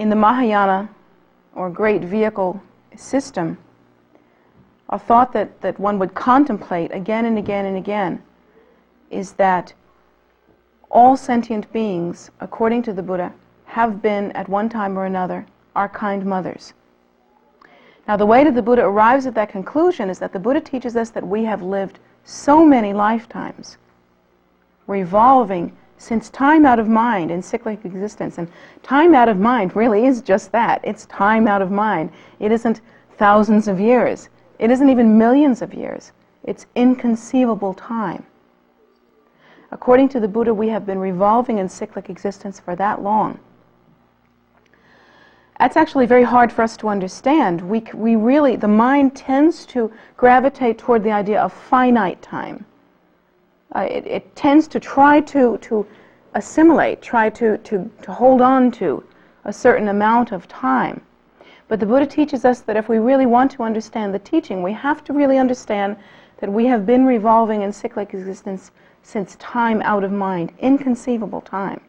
in the Mahayana, or great vehicle system, a thought that one would contemplate again and again and again is that all sentient beings, according to the Buddha, have been at one time or another our kind mothers. Now, the way that the Buddha arrives at that conclusion is that the Buddha teaches us that we have lived so many lifetimes, revolving since time out of mind in cyclic existence. And time out of mind really is just that. It's time out of mind. It isn't thousands of years. It isn't even millions of years. It's inconceivable time. According to the Buddha, we have been revolving in cyclic existence for that long. That's actually very hard for us to understand. We really, the mind tends to gravitate toward the idea of finite time. It tends to try to assimilate, try to hold on to a certain amount of time. But the Buddha teaches us that if we really want to understand the teaching, we have to really understand that we have been revolving in cyclic existence since time out of mind, inconceivable time.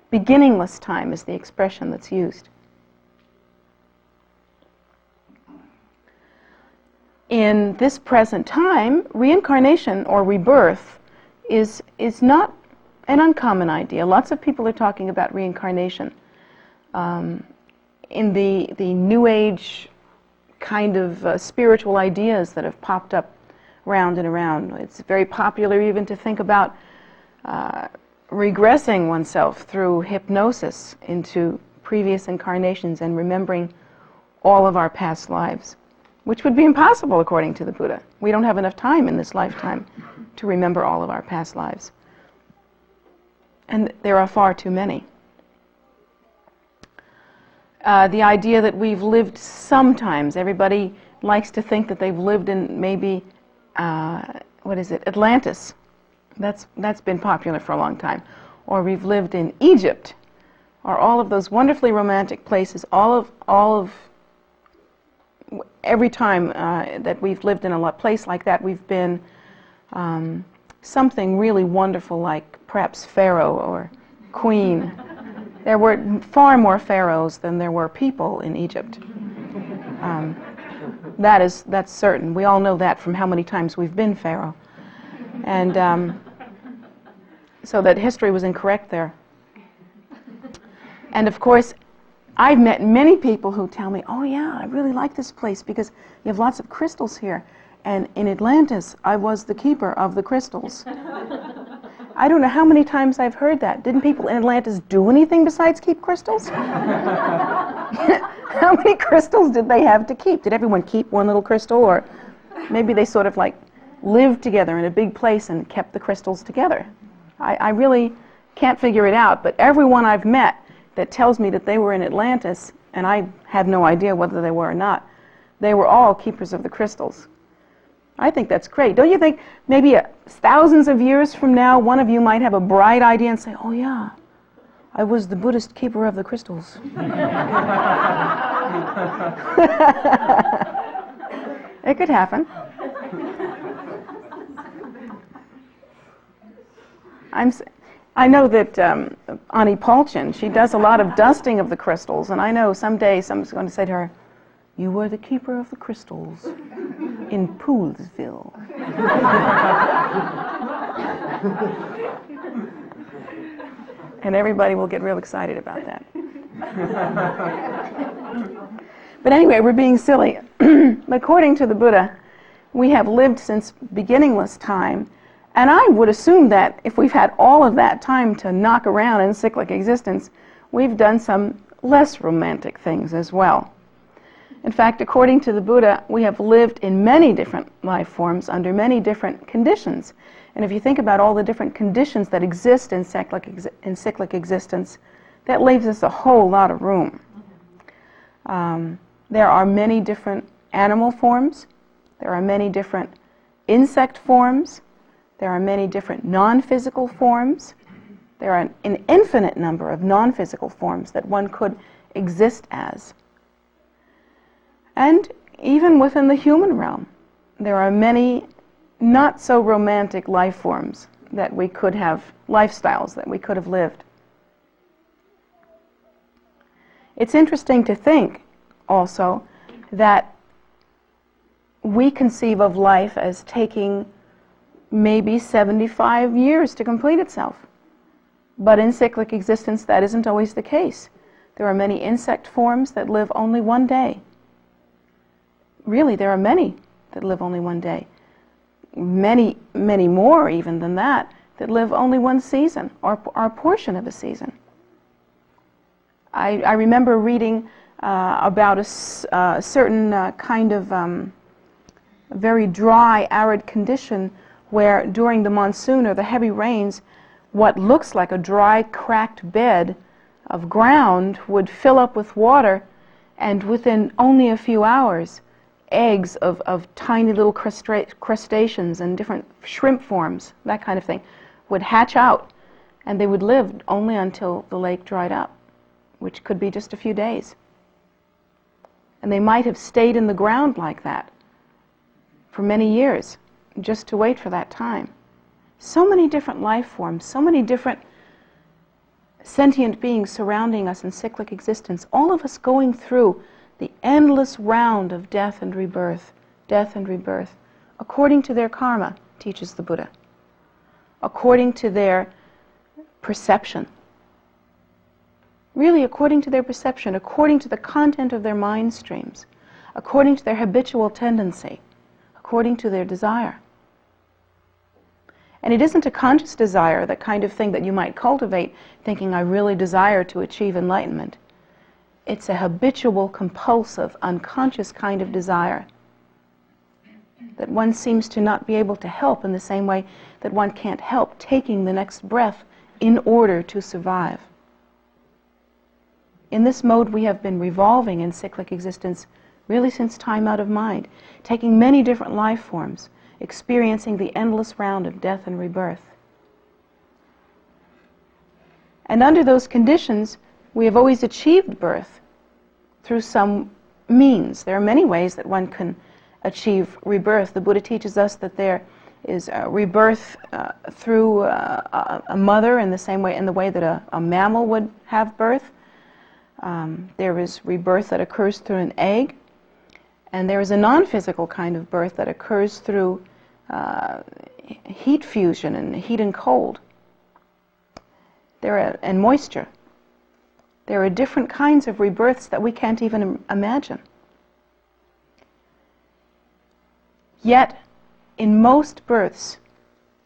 Beginningless time is the expression that's used. In this present time, reincarnation or rebirth is not an uncommon idea. Lots of people are talking about reincarnation. In the New Age kind of spiritual ideas that have popped up round and around, it's very popular even to think about regressing oneself through hypnosis into previous incarnations and remembering all of our past lives, which would be impossible according to the Buddha. We don't have enough time in this lifetime to remember all of our past lives. And there are far too many. The idea that we've lived sometimes, everybody likes to think that they've lived in maybe, Atlantis. That's been popular for a long time. Or we've lived in Egypt, or all of those wonderfully romantic places, all of every time that we've lived in a place like that, we've been something really wonderful, like perhaps Pharaoh or Queen. There were far more pharaohs than there were people in Egypt. That's certain. We all know that from how many times we've been Pharaoh. And so that history was incorrect there. And of course, I've met many people who tell me, oh yeah, I really like this place because you have lots of crystals here. And in Atlantis, I was the keeper of the crystals. I don't know how many times I've heard that. Didn't people in Atlantis do anything besides keep crystals? How many crystals did they have to keep? Did everyone keep one little crystal? Or maybe they sort of like lived together in a big place and kept the crystals together. I really can't figure it out, but everyone I've met that tells me that they were in Atlantis, and I have no idea whether they were or not, they were all keepers of the crystals. I think that's great. Don't you think maybe thousands of years from now, one of you might have a bright idea and say, oh yeah, I was the Buddhist keeper of the crystals. It could happen. I know that Ani Palchin, she does a lot of dusting of the crystals, and I know someday someone's going to say to her, you were the keeper of the crystals in Poolsville. And everybody will get real excited about that. But anyway, we're being silly. According to the Buddha, we have lived since beginningless time, and I would assume that if we've had all of that time to knock around in cyclic existence, we've done some less romantic things as well. In fact, according to the Buddha, we have lived in many different life forms under many different conditions. And if you think about all the different conditions that exist in cyclic existence, that leaves us a whole lot of room. There are many different animal forms. There are many different insect forms. There are many different non-physical forms. There are an infinite number of non-physical forms that one could exist as. And even within the human realm, there are many not so romantic life forms that we could have, lifestyles that we could have lived. It's interesting to think also that we conceive of life as taking maybe 75 years to complete itself. But in cyclic existence, that isn't always the case. There are many insect forms that live only one day. Really, there are many that live only one day. Many, many more even than that live only one season or a portion of a season. I remember reading about a certain kind of very dry, arid condition where during the monsoon or the heavy rains, what looks like a dry, cracked bed of ground would fill up with water, and within only a few hours, eggs of tiny little crustaceans and different shrimp forms, that kind of thing, would hatch out, and they would live only until the lake dried up, which could be just a few days. And they might have stayed in the ground like that for many years, just to wait for that time. So many different life forms, so many different sentient beings surrounding us in cyclic existence, all of us going through the endless round of death and rebirth, according to their karma, teaches the Buddha, according to their perception. Really, according to their perception, according to the content of their mind streams, according to their habitual tendency, according to their desire. And it isn't a conscious desire, the kind of thing that you might cultivate thinking, I really desire to achieve enlightenment. It's a habitual, compulsive, unconscious kind of desire that one seems to not be able to help in the same way that one can't help taking the next breath in order to survive. In this mode we have been revolving in cyclic existence really since time out of mind, taking many different life forms, experiencing the endless round of death and rebirth. And under those conditions, we have always achieved birth through some means. There are many ways that one can achieve rebirth. The Buddha teaches us that there is rebirth through a mother in the way that a mammal would have birth. There is rebirth that occurs through an egg, and there is a non-physical kind of birth that occurs through heat fusion and heat and cold. And moisture. There are different kinds of rebirths that we can't even imagine. Yet, in most births,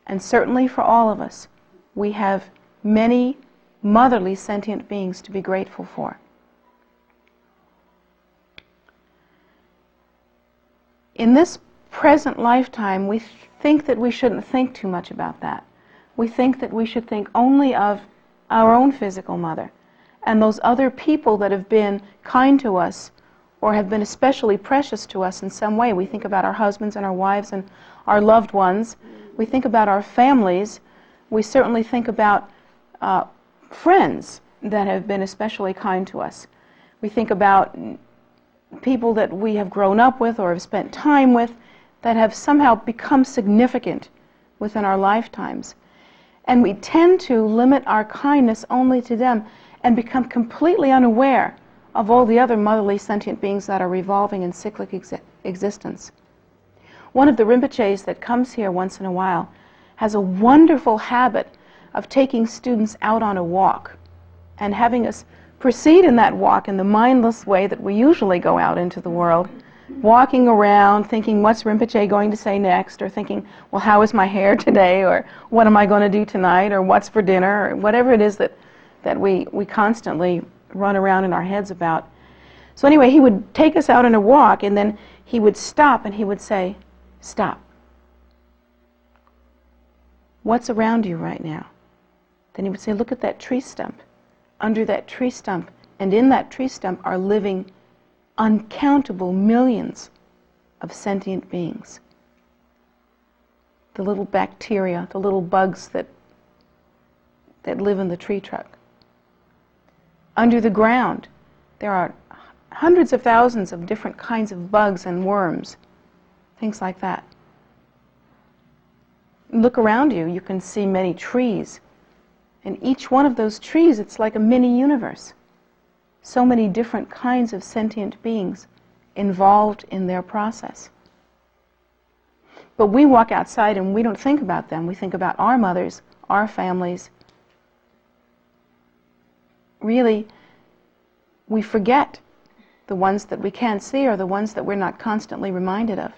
and certainly for all of us, we have many motherly sentient beings to be grateful for. In this present lifetime, we think that we shouldn't think too much about that. We think that we should think only of our own physical mother and those other people that have been kind to us or have been especially precious to us in some way. We think about our husbands and our wives and our loved ones. We think about our families. We certainly think about friends that have been especially kind to us. We think about people that we have grown up with or have spent time with that have somehow become significant within our lifetimes. And we tend to limit our kindness only to them and become completely unaware of all the other motherly sentient beings that are revolving in cyclic existence. One of the Rinpoches that comes here once in a while has a wonderful habit of taking students out on a walk and having us proceed in that walk in the mindless way that we usually go out into the world, walking around thinking, what's Rinpoche going to say next, or thinking, well, how is my hair today, or what am I going to do tonight, or what's for dinner, or whatever it is that we constantly run around in our heads about. So anyway, he would take us out on a walk, and then he would stop and he would say, stop. What's around you right now? Then he would say, look at that tree stump. Under that tree stump, and in that tree stump are living uncountable millions of sentient beings. The little bacteria, the little bugs that live in the tree trunk. Under the ground, there are hundreds of thousands of different kinds of bugs and worms, things like that. Look around you, you can see many trees. And each one of those trees, it's like a mini universe. so many different kinds of sentient beings involved in their process. But we walk outside and we don't think about them. We think about our mothers, our families. Really, we forget the ones that we can't see or the ones that we're not constantly reminded of.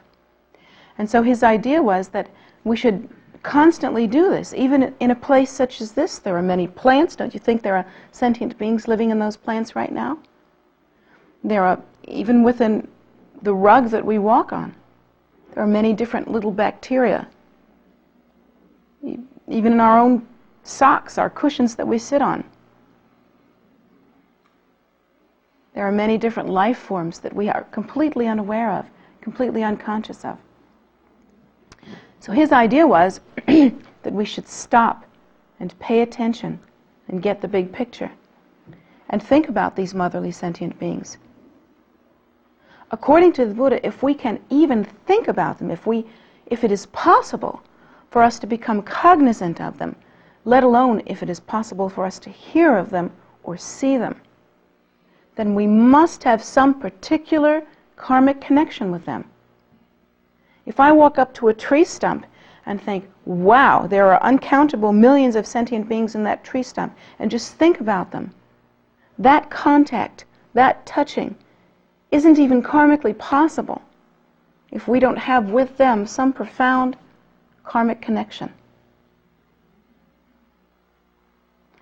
And so his idea was that we should constantly do this. Even in a place such as this, there are many plants. Don't you think there are sentient beings living in those plants right now? There are, even within the rug that we walk on, there are many different little bacteria. Even in our own socks, our cushions that we sit on. There are many different life forms that we are completely unaware of, completely unconscious of. So his idea was that we should stop and pay attention and get the big picture and think about these motherly sentient beings. According to the Buddha, if we can even think about them, if it is possible for us to become cognizant of them, let alone if it is possible for us to hear of them or see them, then we must have some particular karmic connection with them. If I walk up to a tree stump and think, wow, there are uncountable millions of sentient beings in that tree stump, and just think about them, that contact, that touching, isn't even karmically possible if we don't have with them some profound karmic connection.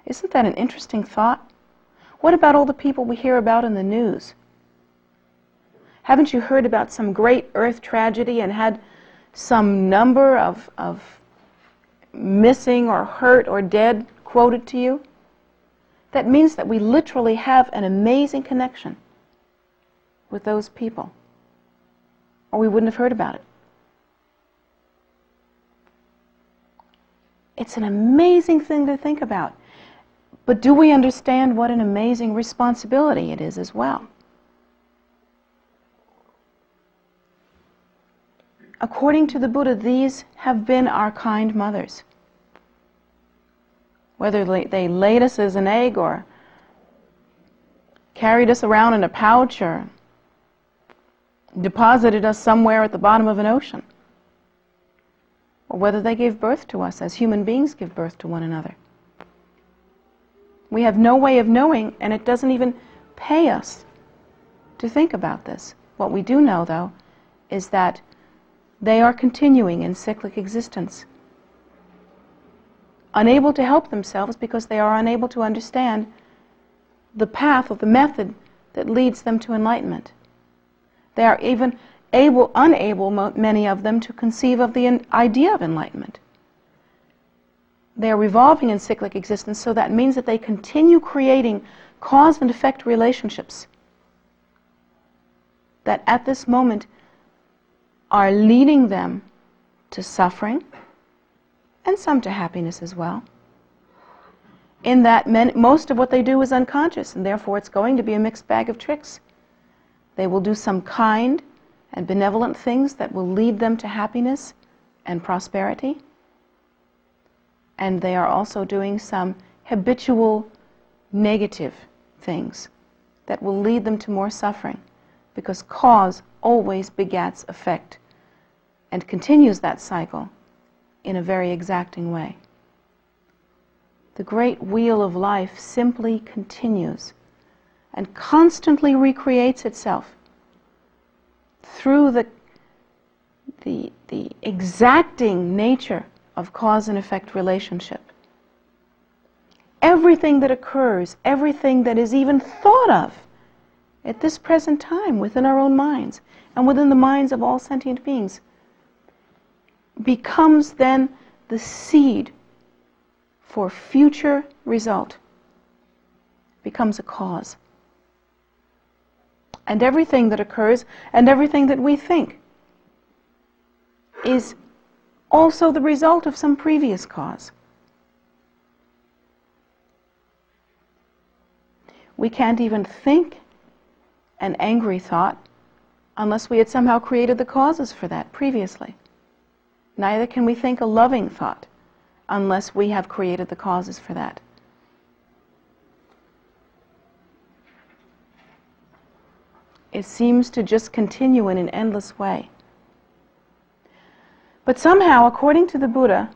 Isn't that an interesting thought? What about all the people we hear about in the news? Haven't you heard about some great earth tragedy and had some number of missing or hurt or dead quoted to you? That means that we literally have an amazing connection with those people, or we wouldn't have heard about it. It's an amazing thing to think about. But do we understand what an amazing responsibility it is as well? According to the Buddha, these have been our kind mothers. Whether they laid us as an egg or carried us around in a pouch or deposited us somewhere at the bottom of an ocean, or whether they gave birth to us as human beings give birth to one another. We have no way of knowing, and it doesn't even pay us to think about this. What we do know, though, is that they are continuing in cyclic existence, unable to help themselves because they are unable to understand the path or the method that leads them to enlightenment. They are even unable, many of them, to conceive of the idea of enlightenment. They are revolving in cyclic existence, so that means that they continue creating cause and effect relationships that at this moment are leading them to suffering and some to happiness as well. In that most of what they do is unconscious, and therefore it's going to be a mixed bag of tricks. They will do some kind and benevolent things that will lead them to happiness and prosperity. And they are also doing some habitual negative things that will lead them to more suffering, because cause always begets effect and continues that cycle in a very exacting way. The great wheel of life simply continues and constantly recreates itself through the exacting nature of cause and effect relationship. Everything that occurs, everything that is even thought of at this present time within our own minds and within the minds of all sentient beings becomes then the seed for future result, becomes a cause. And everything that occurs and everything that we think is also the result of some previous cause. We can't even think an angry thought unless we had somehow created the causes for that previously. Neither can we think a loving thought unless we have created the causes for that. It seems to just continue in an endless way. But somehow, according to the Buddha,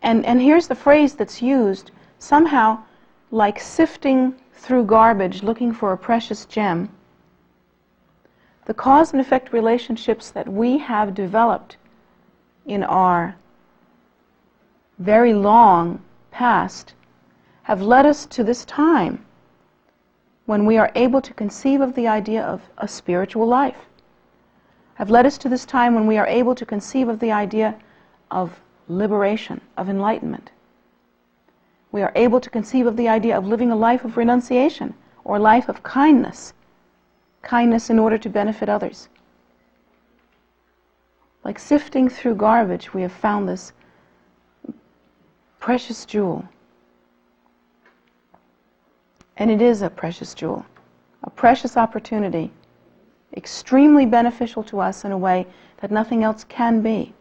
and here's the phrase that's used, somehow, like sifting through garbage looking for a precious gem, the cause and effect relationships that we have developed in our very long past have led us to this time when we are able to conceive of the idea of a spiritual life, have led us to this time when we are able to conceive of the idea of liberation, of enlightenment. We are able to conceive of the idea of living a life of renunciation or life of kindness, kindness in order to benefit others. Like sifting through garbage, we have found this precious jewel. And it is a precious jewel, a precious opportunity, extremely beneficial to us in a way that nothing else can be.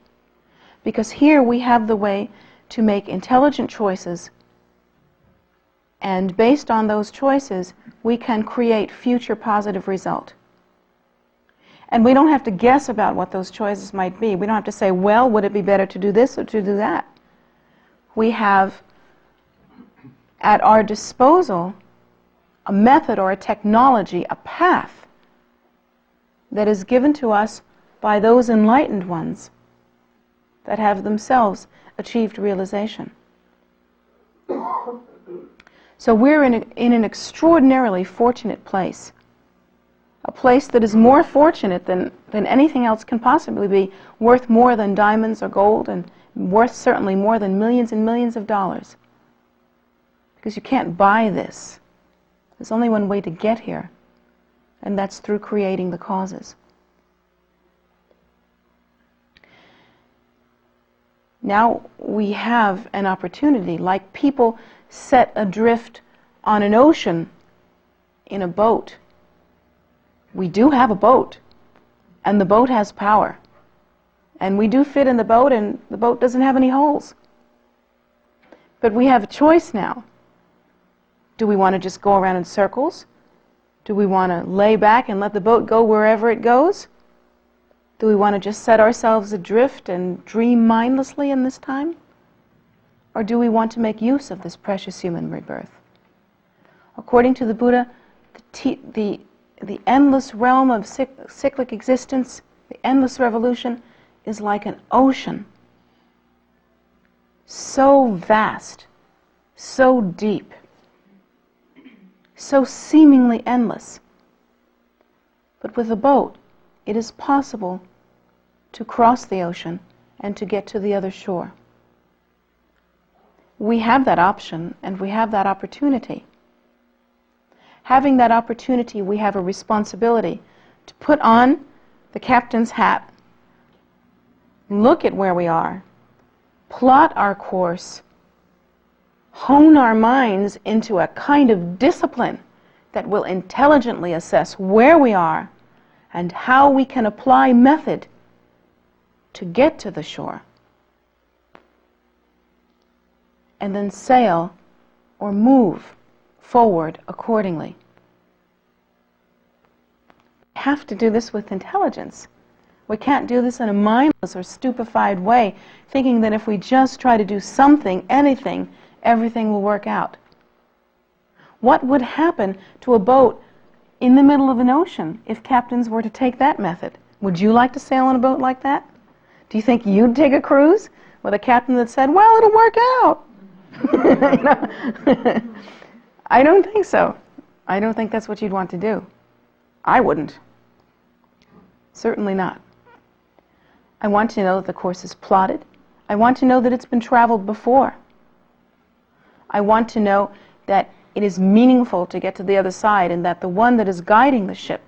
Because here we have the way to make intelligent choices, and based on those choices, we can create future positive result. And we don't have to guess about what those choices might be. We don't have to say, well, would it be better to do this or to do that? We have at our disposal a method or a technology, a path that is given to us by those enlightened ones that have themselves achieved realization. So we're in an extraordinarily fortunate place, a place that is more fortunate than anything else can possibly be, worth more than diamonds or gold, and worth certainly more than millions and millions of dollars. Because you can't buy this. There's only one way to get here, and that's through creating the causes. Now we have an opportunity, like people set adrift on an ocean in a boat. We do have a boat, and the boat has power. And we do fit in the boat, and the boat doesn't have any holes. But we have a choice now. Do we want to just go around in circles? Do we want to lay back and let the boat go wherever it goes? Do we want to just set ourselves adrift and dream mindlessly in this time? Or do we want to make use of this precious human rebirth? According to the Buddha, the endless realm of cyclic existence, the endless revolution, is like an ocean. So vast, so deep, so seemingly endless. But with a boat, it is possible to cross the ocean and to get to the other shore. We have that option, and we have that opportunity. Having that opportunity, we have a responsibility to put on the captain's hat, look at where we are, plot our course, hone our minds into a kind of discipline that will intelligently assess where we are and how we can apply method to get to the shore, and then sail or move forward accordingly. We have to do this with intelligence. We can't do this in a mindless or stupefied way, thinking that if we just try to do something, anything, everything will work out. What would happen to a boat in the middle of an ocean if captains were to take that method? Would you like to sail on a boat like that? Do you think you'd take a cruise with a captain that said, well, it'll work out? I don't think so. I don't think that's what you'd want to do. I wouldn't. Certainly not. I want to know that the course is plotted. I want to know that it's been traveled before. I want to know that it is meaningful to get to the other side, and that the one that is guiding the ship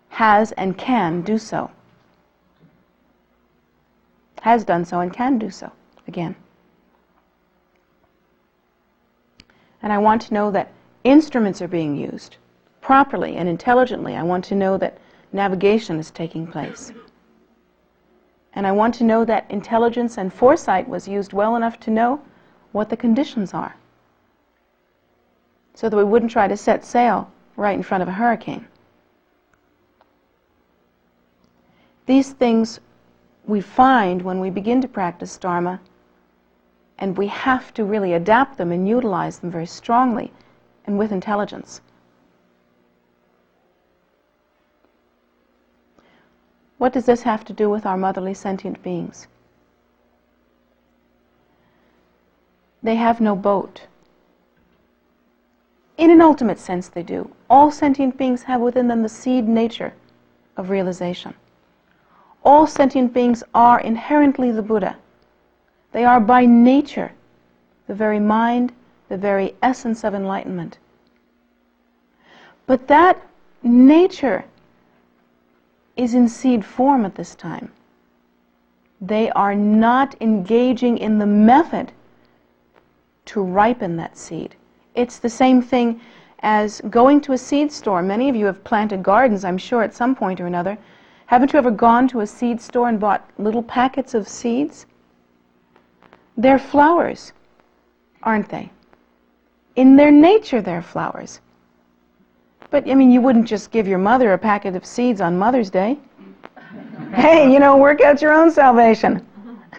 has and can do so. Has done so and can do so again. And I want to know that instruments are being used properly and intelligently. I want to know that navigation is taking place. And I want to know that intelligence and foresight was used well enough to know what the conditions are, so that we wouldn't try to set sail right in front of a hurricane. These things we find when we begin to practice Dharma, and we have to really adapt them and utilize them very strongly and with intelligence. What does this have to do with our motherly sentient beings? They have no boat. In an ultimate sense, they do. All sentient beings have within them the seed nature of realization. All sentient beings are inherently the Buddha. They are by nature the very mind, the very essence of enlightenment. But that nature is in seed form at this time. They are not engaging in the method to ripen that seed. It's the same thing as going to a seed store. Many of you have planted gardens, I'm sure, at some point or another. Haven't you ever gone to a seed store and bought little packets of seeds? They're flowers, aren't they? In their nature, they're flowers. But, I mean, you wouldn't just give your mother a packet of seeds on Mother's Day. Hey, work out your own salvation.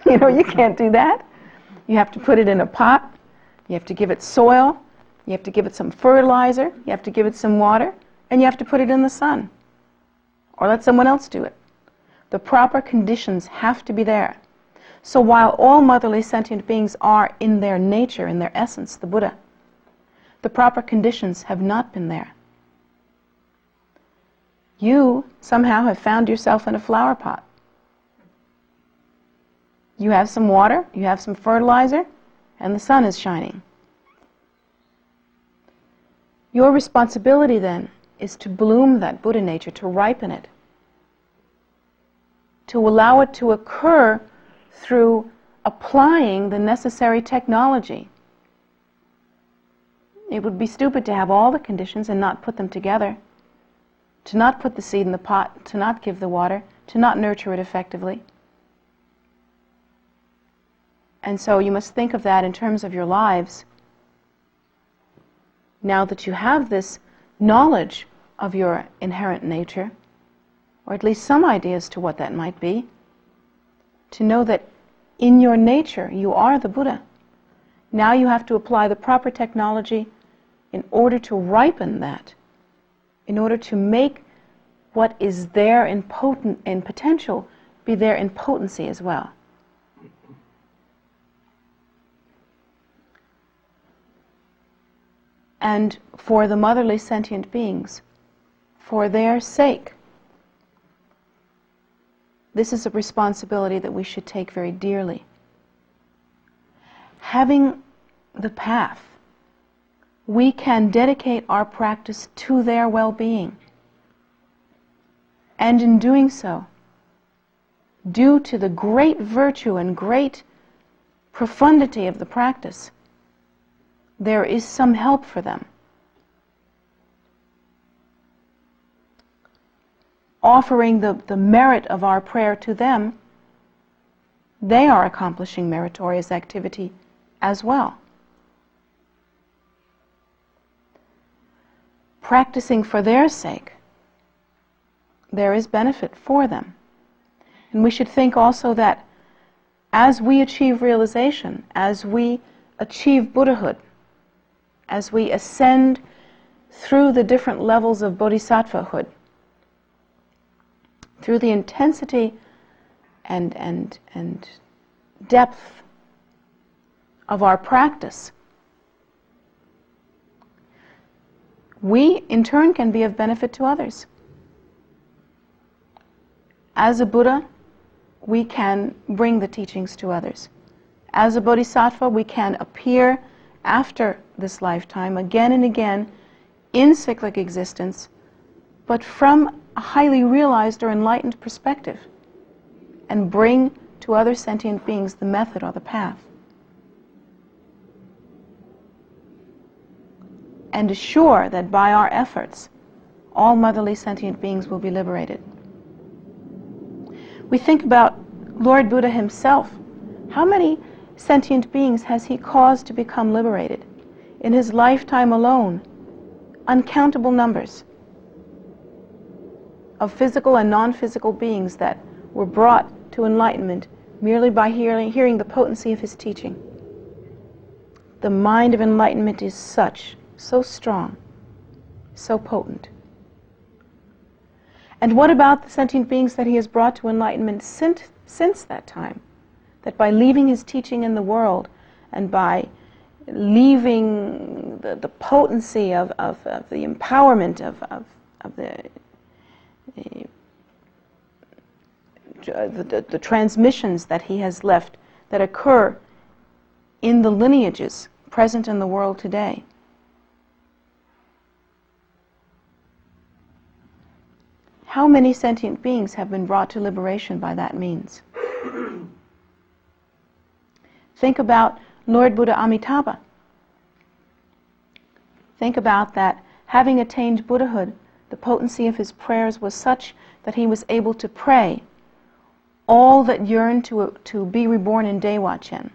You can't do that. You have to put it in a pot. You have to give it soil. You have to give it some fertilizer. You have to give it some water. And you have to put it in the sun. Or let someone else do it. The proper conditions have to be there. So while all motherly sentient beings are in their nature, in their essence, the Buddha, the proper conditions have not been there. You somehow have found yourself in a flower pot. You have some water, you have some fertilizer, and the sun is shining. Your responsibility then is to bloom that Buddha nature, to ripen it, to allow it to occur through applying the necessary technology. It would be stupid to have all the conditions and not put them together, to not put the seed in the pot, to not give the water, to not nurture it effectively. And so you must think of that in terms of your lives. Now that you have this knowledge of your inherent nature, or at least some idea as to what that might be, to know that in your nature you are the Buddha. Now you have to apply the proper technology in order to ripen that, in order to make what is there in potential be there in potency as well. And for the motherly sentient beings, for their sake, this is a responsibility that we should take very dearly. Having the path, we can dedicate our practice to their well-being. And in doing so, due to the great virtue and great profundity of the practice, there is some help for them. Offering the merit of our prayer to them, they are accomplishing meritorious activity as well. Practicing for their sake, there is benefit for them. And we should think also that as we achieve realization, as we achieve Buddhahood, as we ascend through the different levels of bodhisattvahood, through the intensity and depth of our practice, we in turn can be of benefit to others. As a Buddha, we can bring the teachings to others. As a bodhisattva, we can appear after this lifetime again and again in cyclic existence, but from a highly realized or enlightened perspective, and bring to other sentient beings the method or the path. And assure that by our efforts, all motherly sentient beings will be liberated. We think about Lord Buddha himself. How many sentient beings has he caused to become liberated? In his lifetime alone, uncountable numbers of physical and non-physical beings that were brought to enlightenment merely by hearing the potency of his teaching. The mind of enlightenment is so strong, so potent. And what about the sentient beings that he has brought to enlightenment since that time? That by leaving his teaching in the world, and by leaving the potency of the empowerment of the transmissions that he has left that occur in the lineages present in the world today. How many sentient beings have been brought to liberation by that means? Think about Lord Buddha Amitabha. Think about that, having attained Buddhahood, the potency of his prayers was such that he was able to pray all that yearned to be reborn in Dewa-chen,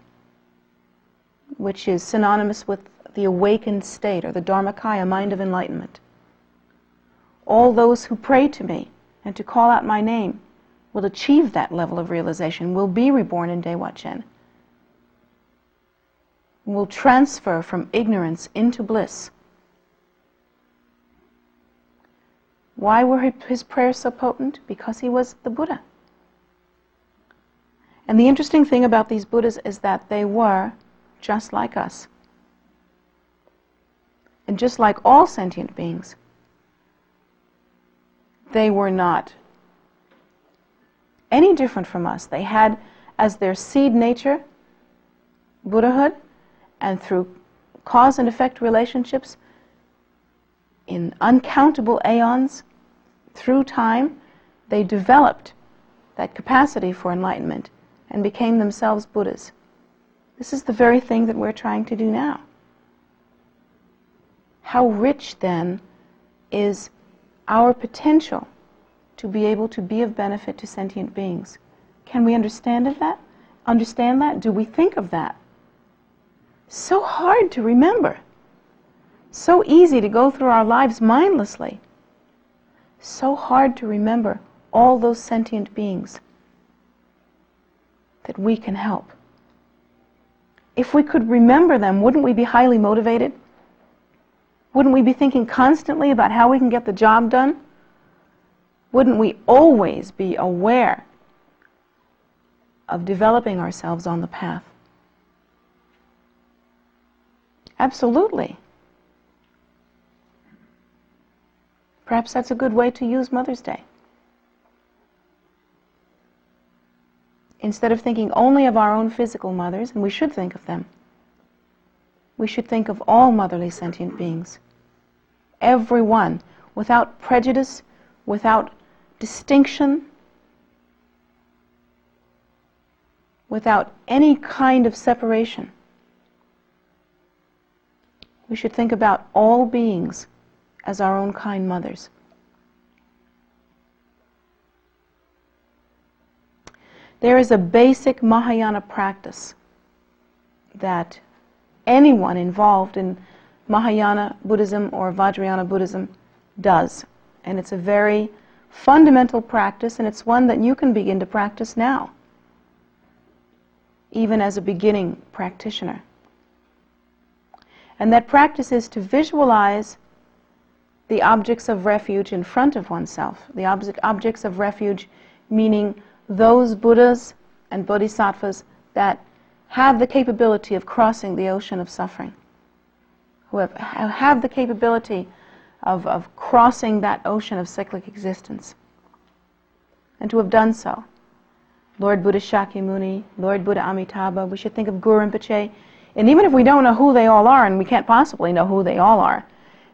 which is synonymous with the awakened state, or the Dharmakaya, mind of enlightenment. All those who pray to me and to call out my name will achieve that level of realization, will be reborn in Dewa-chen, will transfer from ignorance into bliss. Why were his prayers so potent? Because he was the Buddha. And the interesting thing about these Buddhas is that they were just like us. And just like all sentient beings, they were not any different from us. They had as their seed nature Buddhahood, and through cause and effect relationships in uncountable aeons through time, they developed that capacity for enlightenment and became themselves Buddhas. This is the very thing that we're trying to do now. How rich, then, is our potential to be able to be of benefit to sentient beings? Can we understand that? Understand that? Do we think of that? So hard to remember. So easy to go through our lives mindlessly. So hard to remember all those sentient beings that we can help. If we could remember them, wouldn't we be highly motivated? Wouldn't we be thinking constantly about how we can get the job done? Wouldn't we always be aware of developing ourselves on the path? Absolutely. Perhaps that's a good way to use Mother's Day. Instead of thinking only of our own physical mothers, and we should think of them, we should think of all motherly sentient beings. Everyone, without prejudice, without distinction, without any kind of separation. We should think about all beings as our own kind mothers. There is a basic Mahayana practice that anyone involved in Mahayana Buddhism or Vajrayana Buddhism does. And it's a very fundamental practice, and it's one that you can begin to practice now, even as a beginning practitioner. And that practice is to visualize the objects of refuge in front of oneself. The objects of refuge meaning those Buddhas and Bodhisattvas that have the capability of crossing the ocean of suffering, who have the capability of crossing that ocean of cyclic existence, and to have done so. Lord Buddha Shakyamuni, Lord Buddha Amitabha, we should think of Guru Rinpoche, and even if we don't know who they all are, and we can't possibly know who they all are,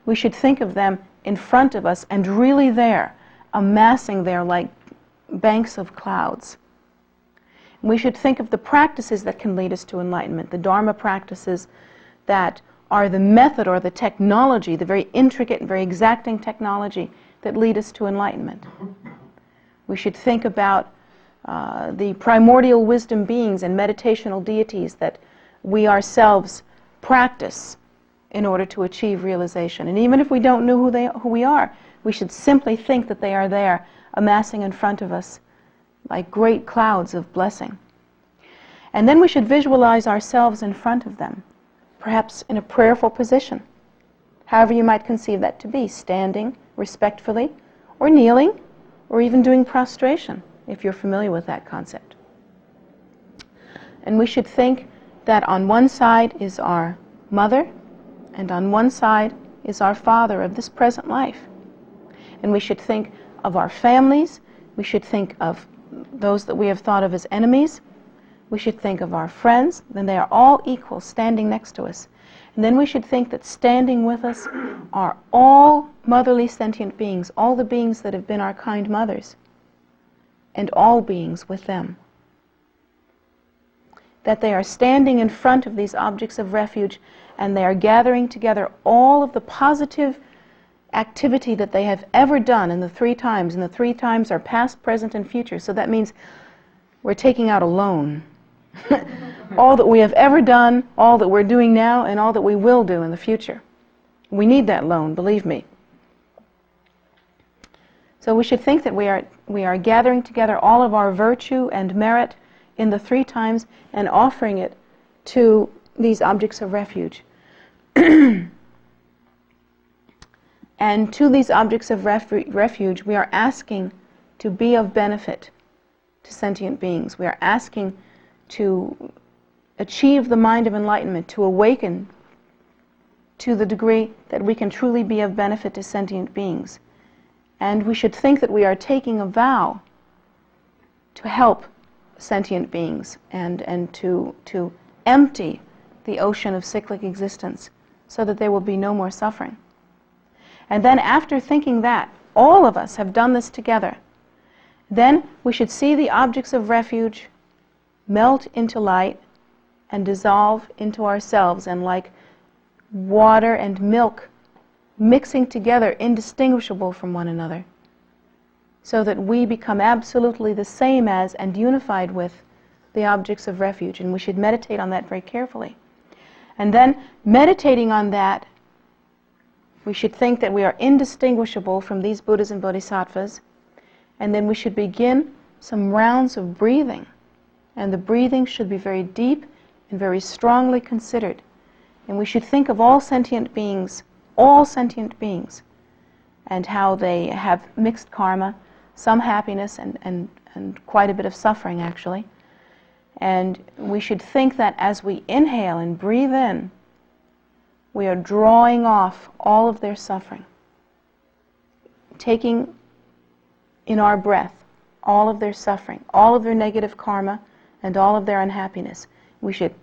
we should think of them in front of us and really there, amassing there like banks of clouds. We should think of the practices that can lead us to enlightenment, the Dharma practices that are the method or the technology, the very intricate and very exacting technology that lead us to enlightenment. We should think about the primordial wisdom beings and meditational deities that we ourselves practice in order to achieve realization. And even if we don't know who we are, we should simply think that they are there, amassing in front of us like great clouds of blessing. And then we should visualize ourselves in front of them, perhaps in a prayerful position, however you might conceive that to be, standing respectfully, or kneeling, or even doing prostration, if you're familiar with that concept. And we should think that on one side is our mother, and on one side is our father of this present life. And we should think of our families, we should think of those that we have thought of as enemies, we should think of our friends, then they are all equal, standing next to us. And then we should think that standing with us are all motherly sentient beings, all the beings that have been our kind mothers, and all beings with them. That they are standing in front of these objects of refuge, and they are gathering together all of the positive activity that they have ever done in the 3 times, and the 3 times are past, present, and future. So that means we're taking out a loan. All that we have ever done, all that we're doing now, and all that we will do in the future. We need that loan, believe me. So we should think that we are gathering together all of our virtue and merit in the 3 times and offering it to these objects of refuge. And to these objects of refuge, we are asking to be of benefit to sentient beings. We are asking to achieve the mind of enlightenment, to awaken to the degree that we can truly be of benefit to sentient beings. And we should think that we are taking a vow to help sentient beings and to empty the ocean of cyclic existence so that there will be no more suffering. And then after thinking that, all of us have done this together, then we should see the objects of refuge melt into light and dissolve into ourselves, and like water and milk mixing together, indistinguishable from one another, so that we become absolutely the same as and unified with the objects of refuge. And we should meditate on that very carefully. And then, meditating on that, we should think that we are indistinguishable from these Buddhas and Bodhisattvas, and then we should begin some rounds of breathing. And the breathing should be very deep and very strongly considered. And we should think of all sentient beings, and how they have mixed karma, some happiness and quite a bit of suffering, actually. And we should think that as we inhale and breathe in, we are drawing off all of their suffering, taking in our breath all of their suffering, all of their negative karma, and all of their unhappiness. We should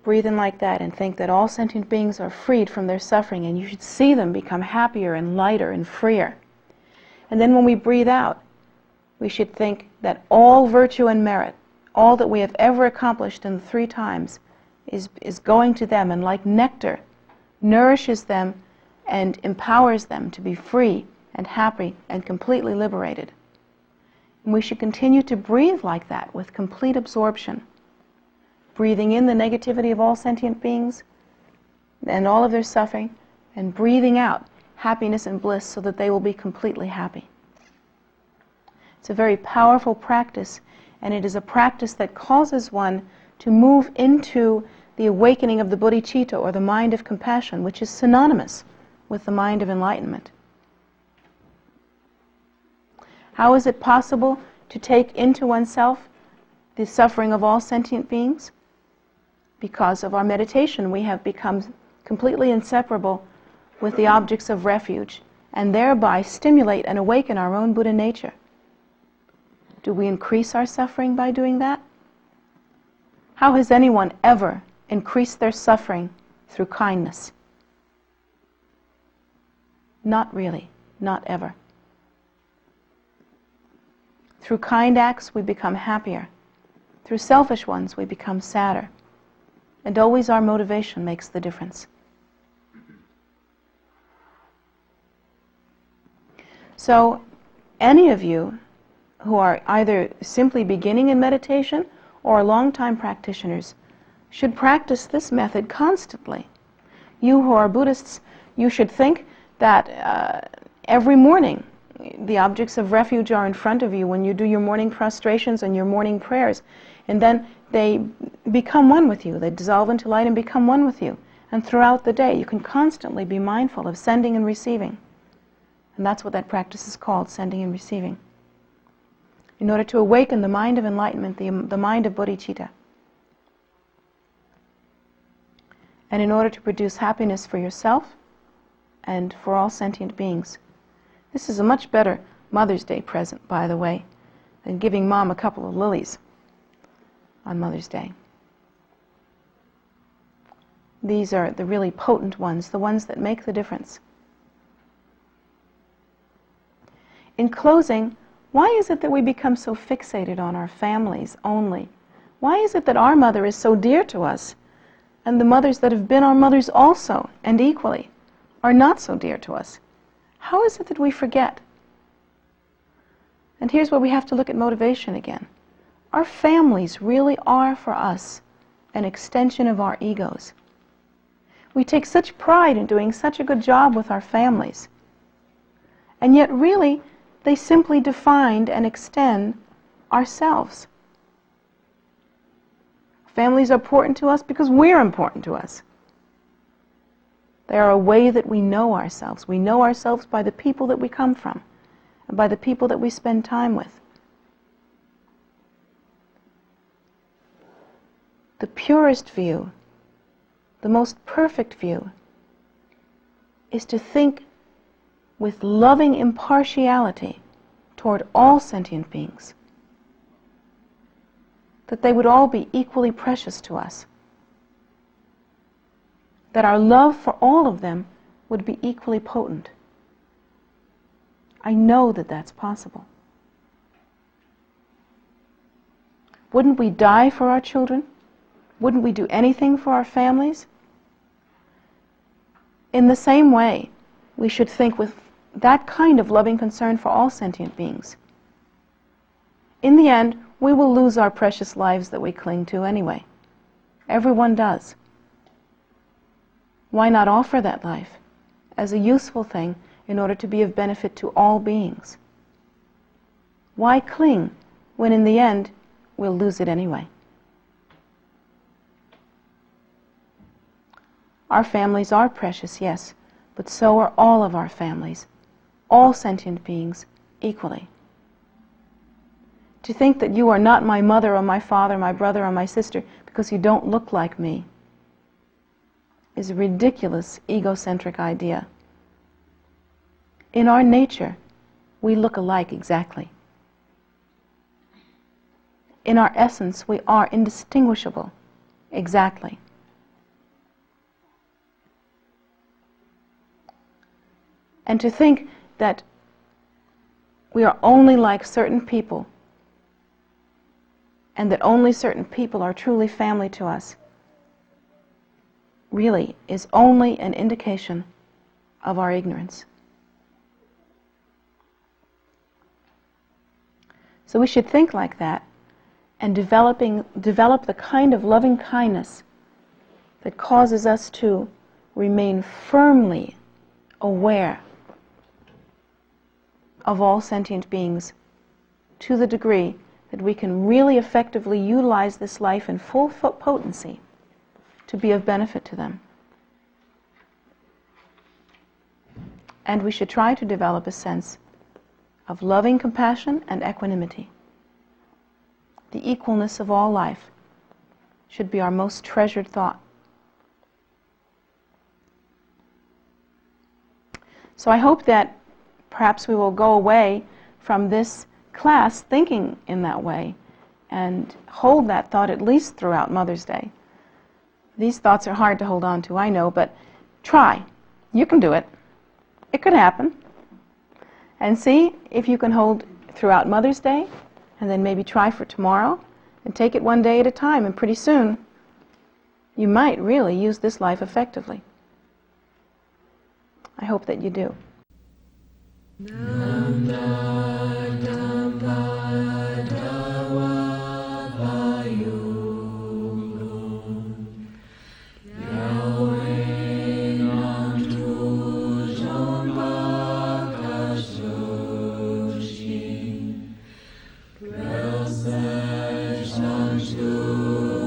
breathe in like that and think that all sentient beings are freed from their suffering, and you should see them become happier and lighter and freer. And then when we breathe out, we should think that all virtue and merit, all that we have ever accomplished in the 3 times, is going to them, and like nectar, nourishes them and empowers them to be free and happy and completely liberated. And we should continue to breathe like that with complete absorption, breathing in the negativity of all sentient beings and all of their suffering, and breathing out happiness and bliss so that they will be completely happy. It's a very powerful practice, and it is a practice that causes one to move into the awakening of the bodhicitta, or the mind of compassion, which is synonymous with the mind of enlightenment. How is it possible to take into oneself the suffering of all sentient beings? Because of our meditation, we have become completely inseparable with the objects of refuge, and thereby stimulate and awaken our own Buddha nature. Do we increase our suffering by doing that? How has anyone ever increased their suffering through kindness? Not really, not ever. Through kind acts, we become happier. Through selfish ones, we become sadder. And always our motivation makes the difference. So, any of you who are either simply beginning in meditation or long-time practitioners should practice this method constantly. You who are Buddhists, you should think that every morning the objects of refuge are in front of you when you do your morning prostrations and your morning prayers, and then they become one with you. They dissolve into light and become one with you. And throughout the day, you can constantly be mindful of sending and receiving. And that's what that practice is called, sending and receiving. In order to awaken the mind of enlightenment, the mind of bodhicitta. And in order to produce happiness for yourself and for all sentient beings. This is a much better Mother's Day present, by the way, than giving Mom a couple of lilies on Mother's Day. These are the really potent ones, the ones that make the difference. In closing, why is it that we become so fixated on our families only? Why is it that our mother is so dear to us, and the mothers that have been our mothers also, and equally, are not so dear to us? How is it that we forget? And here's where we have to look at motivation again. Our families really are, for us, an extension of our egos. We take such pride in doing such a good job with our families. And yet, really, they simply define and extend ourselves. Families are important to us because we're important to us. They are a way that we know ourselves. We know ourselves by the people that we come from and by the people that we spend time with. The purest view, the most perfect view, is to think with loving impartiality toward all sentient beings, that they would all be equally precious to us, that our love for all of them would be equally potent. I know that that's possible. Wouldn't we die for our children? Wouldn't we do anything for our families? In the same way, we should think with that kind of loving concern for all sentient beings. In the end, we will lose our precious lives that we cling to anyway. Everyone does. Why not offer that life as a useful thing in order to be of benefit to all beings? Why cling when in the end we'll lose it anyway? Our families are precious, yes, but so are all of our families, all sentient beings equally. To think that you are not my mother or my father, my brother or my sister because you don't look like me is a ridiculous egocentric idea. In our nature, we look alike exactly. In our essence, we are indistinguishable exactly. And to think that we are only like certain people and that only certain people are truly family to us really is only an indication of our ignorance. So we should think like that and develop the kind of loving kindness that causes us to remain firmly aware of all sentient beings to the degree that we can really effectively utilize this life in full potency to be of benefit to them. And we should try to develop a sense of loving compassion and equanimity. The equalness of all life should be our most treasured thought. So I hope that perhaps we will go away from this class thinking in that way and hold that thought at least throughout Mother's Day. These thoughts are hard to hold on to, I know, but try. You can do it. It could happen. And see if you can hold throughout Mother's Day, and then maybe try for tomorrow, and take it one day at a time, and pretty soon you might really use this life effectively. I hope that you do. to